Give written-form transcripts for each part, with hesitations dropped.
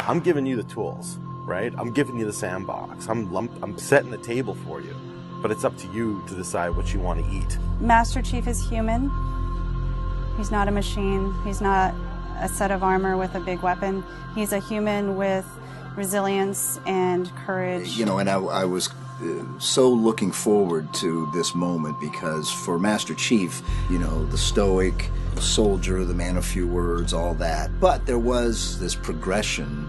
I'm giving you the tools, right? I'm giving you the sandbox. I'm setting the table for you. But it's up to you to decide what you want to eat. Master Chief is human. He's not a machine. He's not a set of armor with a big weapon. He's a human with resilience and courage. You know, and I was so looking forward to this moment because for Master Chief, you know, the stoic soldier, the man of few words, all that. But there was this progression,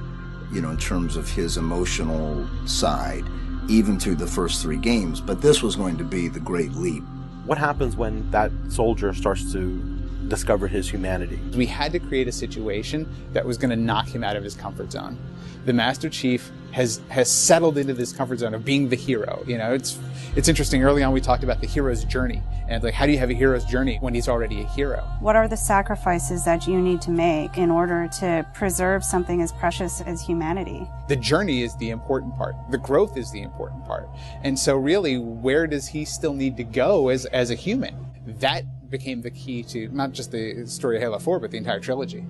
you know, in terms of his emotional side, even through the first 3 games. But this was going to be the great leap. What happens when that soldier starts to discover his humanity? We had to create a situation that was going to knock him out of his comfort zone. The Master Chief has settled into this comfort zone of being the hero. You know, it's interesting. Early on, we talked about the hero's journey, and like, how do you have a hero's journey when he's already a hero? What are the sacrifices that you need to make in order to preserve something as precious as humanity? The journey is the important part. The growth is the important part. And so really, where does he still need to go as a human? That became the key to not just the story of Halo 4, but the entire trilogy.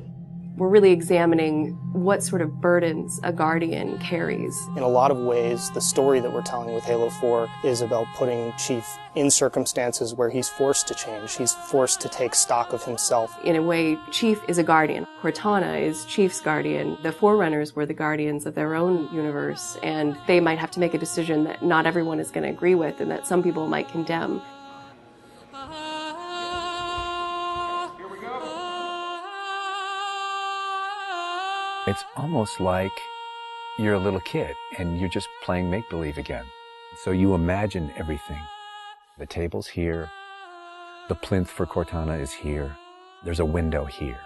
We're really examining what sort of burdens a Guardian carries. In a lot of ways, the story that we're telling with Halo 4 is about putting Chief in circumstances where he's forced to change. He's forced to take stock of himself. In a way, Chief is a Guardian. Cortana is Chief's Guardian. The Forerunners were the Guardians of their own universe, and they might have to make a decision that not everyone is going to agree with and that some people might condemn. It's almost like you're a little kid and you're just playing make-believe again. So you imagine everything. The table's here. The plinth for Cortana is here. There's a window here.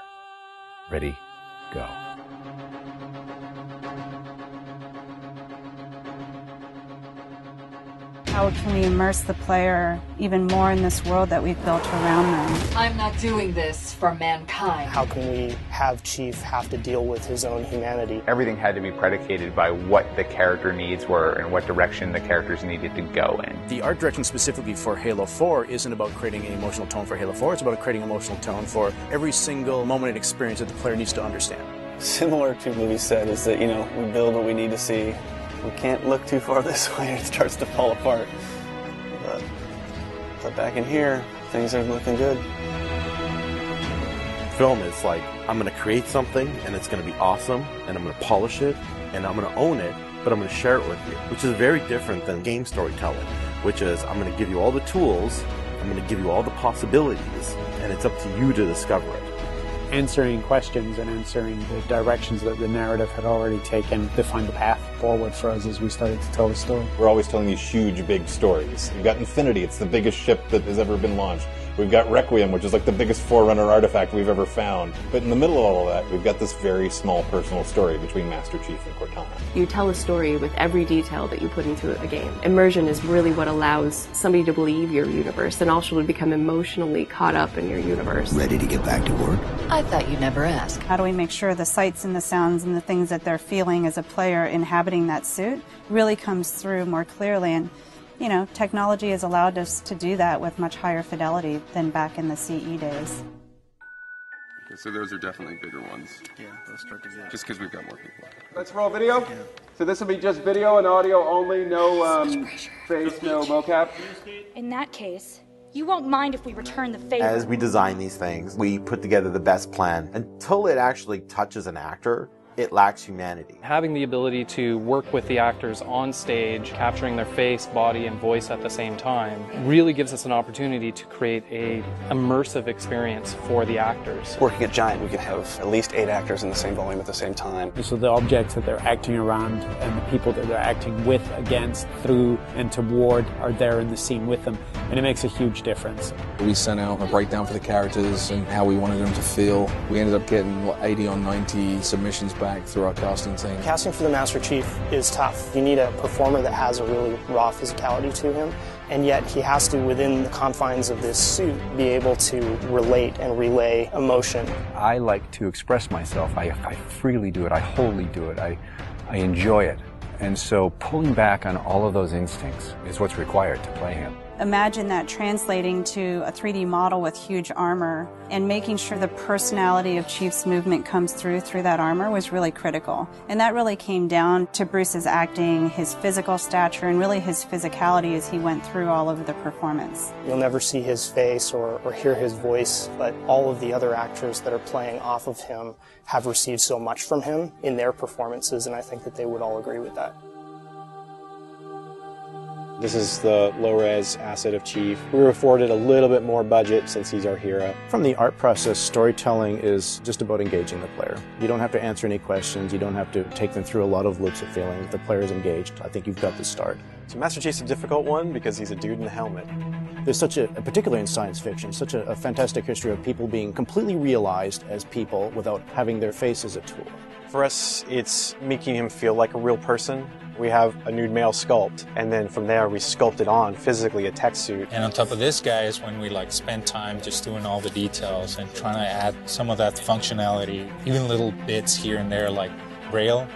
Ready, go. How can we immerse the player even more in this world that we've built around them? I'm not doing this for mankind. How can we have Chief have to deal with his own humanity? Everything had to be predicated by what the character needs were and what direction the characters needed to go in. The art direction specifically for Halo 4 isn't about creating an emotional tone for Halo 4, it's about creating an emotional tone for every single moment and experience that the player needs to understand. Similar to what we said is that, you know, we build what we need to see. We can't look too far this way, it starts to fall apart. But back in here, things are looking good. Film is like, I'm going to create something, and it's going to be awesome, and I'm going to polish it, and I'm going to own it, but I'm going to share it with you, which is very different than game storytelling, which is I'm going to give you all the tools, I'm going to give you all the possibilities, and it's up to you to discover it. Answering questions and answering the directions that the narrative had already taken to find the path forward for us as we started to tell the story. We're always telling these huge, big stories. We've got Infinity, it's the biggest ship that has ever been launched. We've got Requiem, which is like the biggest Forerunner artifact we've ever found. But in the middle of all of that, we've got this very small personal story between Master Chief and Cortana. You tell a story with every detail that you put into a game. Immersion is really what allows somebody to believe your universe and also to become emotionally caught up in your universe. Ready to get back to work? I thought you'd never ask. How do we make sure the sights and the sounds and the things that they're feeling as a player inhabiting that suit really comes through more clearly? And you know, technology has allowed us to do that with much higher fidelity than back in the CE days. Okay, so those are definitely bigger ones. Yeah, those start to get. Just because we've got more people. Let's roll video. Yeah. So this will be just video and audio only, no face, no mocap. In that case, you won't mind if we return the favor. As we design these things, we put together the best plan. Until it actually touches an actor, it lacks humanity. Having the ability to work with the actors on stage, capturing their face, body, and voice at the same time, really gives us an opportunity to create an immersive experience for the actors. Working at Giant, we could have at least 8 actors in the same volume at the same time. So the objects that they're acting around and the people that they're acting with, against, through, and toward are there in the scene with them, and it makes a huge difference. We sent out a breakdown for the characters and how we wanted them to feel. We ended up getting 80 or 90 submissions back through our casting team. Casting for the Master Chief is tough. You need a performer that has a really raw physicality to him, and yet he has to, within the confines of this suit, be able to relate and relay emotion. I like to express myself. I freely do it. I wholly do it. I enjoy it. And so pulling back on all of those instincts is what's required to play him. Imagine that translating to a 3D model with huge armor and making sure the personality of Chief's movement comes through that armor was really critical. And that really came down to Bruce's acting, his physical stature, and really his physicality as he went through all of the performance. You'll never see his face or hear his voice, but all of the other actors that are playing off of him have received so much from him in their performances, and I think that they would all agree with that. This is the low-res asset of Chief. We were afforded a little bit more budget since he's our hero. From the art process, storytelling is just about engaging the player. You don't have to answer any questions. You don't have to take them through a lot of loops of feeling. If the player is engaged, I think you've got the start. So Master Chief's a difficult one because he's a dude in a helmet. There's such particularly in science fiction, such a fantastic history of people being completely realized as people without having their face as a tool. For us, it's making him feel like a real person. We have a nude male sculpt, and then from there we sculpt it on physically a tech suit. And on top of this guy is when we spend time just doing all the details and trying to add some of that functionality, even little bits here and there like Braille,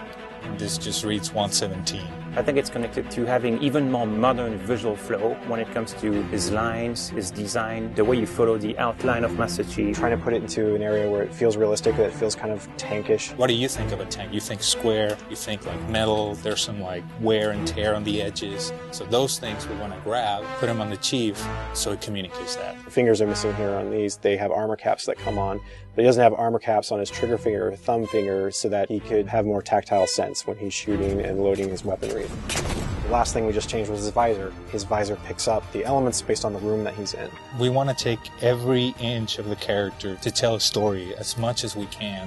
and this just reads 117. I think it's connected to having even more modern visual flow when it comes to his lines, his design, the way you follow the outline of Master Chief. Trying to put it into an area where it feels realistic, that it feels kind of tankish. What do you think of a tank? You think square, you think metal, there's some wear and tear on the edges. So those things we want to grab, put them on the Chief so it communicates that. The fingers are missing here on these. They have armor caps that come on, but he doesn't have armor caps on his trigger finger or thumb finger so that he could have more tactile sense when he's shooting and loading his weaponry. The last thing we just changed was his visor. His visor picks up the elements based on the room that he's in. We want to take every inch of the character to tell a story as much as we can.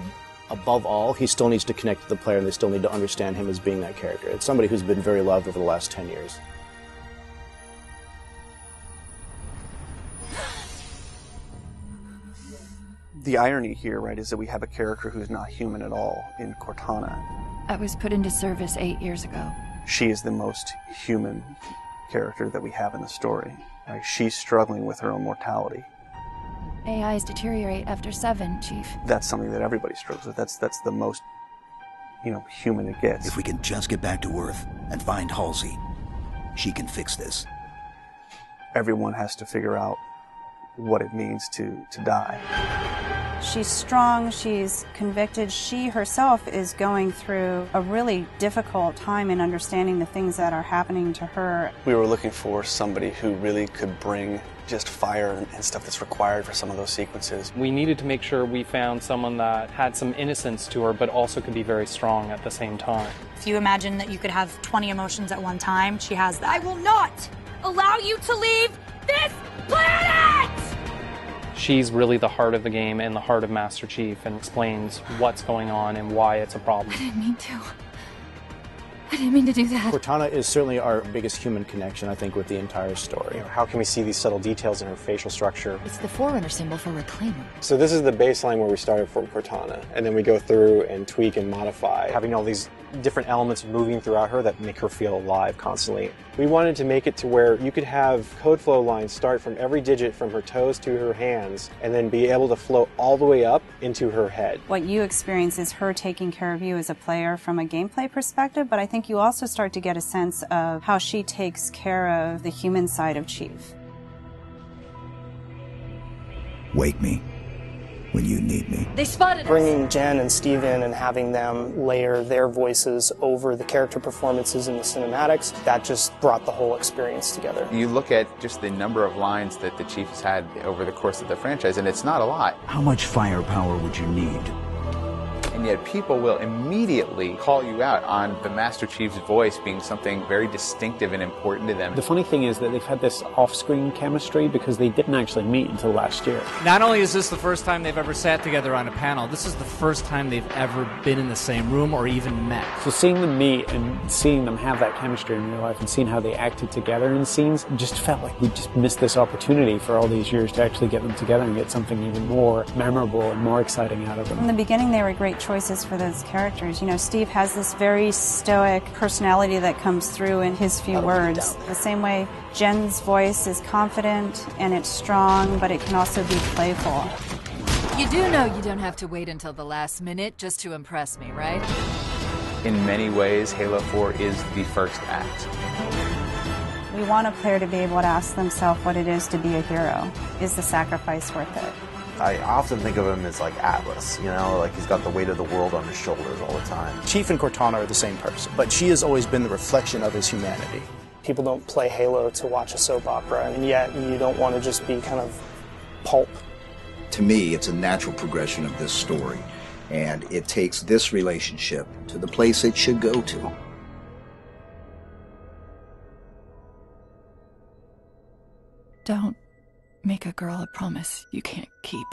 Above all, he still needs to connect to the player, and they still need to understand him as being that character. It's somebody who's been very loved over the last 10 years. The irony here, right, is that we have a character who's not human at all in Cortana. I was put into service 8 years ago. She is the most human character that we have in the story. Right? She's struggling with her own mortality. AIs deteriorate after 7, Chief. That's something that everybody struggles with. That's the most, human it gets. If we can just get back to Earth and find Halsey, she can fix this. Everyone has to figure out what it means to die. She's strong, she's convicted. She herself is going through a really difficult time in understanding the things that are happening to her. We were looking for somebody who really could bring just fire and stuff that's required for some of those sequences. We needed to make sure we found someone that had some innocence to her, but also could be very strong at the same time. If you imagine that you could have 20 emotions at one time, she has that. I will not allow you to leave this planet! She's really the heart of the game and the heart of Master Chief, and explains what's going on and why it's a problem. I didn't mean to. I didn't mean to do that. Cortana is certainly our biggest human connection, I think, with the entire story. How can we see these subtle details in her facial structure? It's the Forerunner symbol for Reclaimer. So this is the baseline where we started from Cortana, and then we go through and tweak and modify, having all these different elements moving throughout her that make her feel alive constantly. We wanted to make it to where you could have code flow lines start from every digit from her toes to her hands, and then be able to flow all the way up into her head. What you experience is her taking care of you as a player from a gameplay perspective, but I think you also start to get a sense of how she takes care of the human side of Chief. Wake me when you need me. They spotted us! Bringing Jen and Steve in and having them layer their voices over the character performances in the cinematics, that just brought the whole experience together. You look at just the number of lines that the Chief has had over the course of the franchise, and it's not a lot. How much firepower would you need? And yet people will immediately call you out on the Master Chief's voice being something very distinctive and important to them. The funny thing is that they've had this off-screen chemistry because they didn't actually meet until last year. Not only is this the first time they've ever sat together on a panel, this is the first time they've ever been in the same room or even met. So seeing them meet and seeing them have that chemistry in real life and seeing how they acted together in scenes just felt like we just missed this opportunity for all these years to actually get them together and get something even more memorable and more exciting out of them. In the beginning, they were great choices for those characters. Steve has this very stoic personality that comes through in his few words. The same way Jen's voice is confident and it's strong, but it can also be playful. You do know you don't have to wait until the last minute just to impress me, right? In many ways, Halo 4 is the first act. We want a player to be able to ask themselves what it is to be a hero. Is the sacrifice worth it? I often think of him as like Atlas, you know, like he's got the weight of the world on his shoulders all the time. Chief and Cortana are the same person, but she has always been the reflection of his humanity. People don't play Halo to watch a soap opera, and yet you don't want to just be kind of pulp. To me, it's a natural progression of this story, and it takes this relationship to the place it should go to. Don't make a girl a promise you can't keep.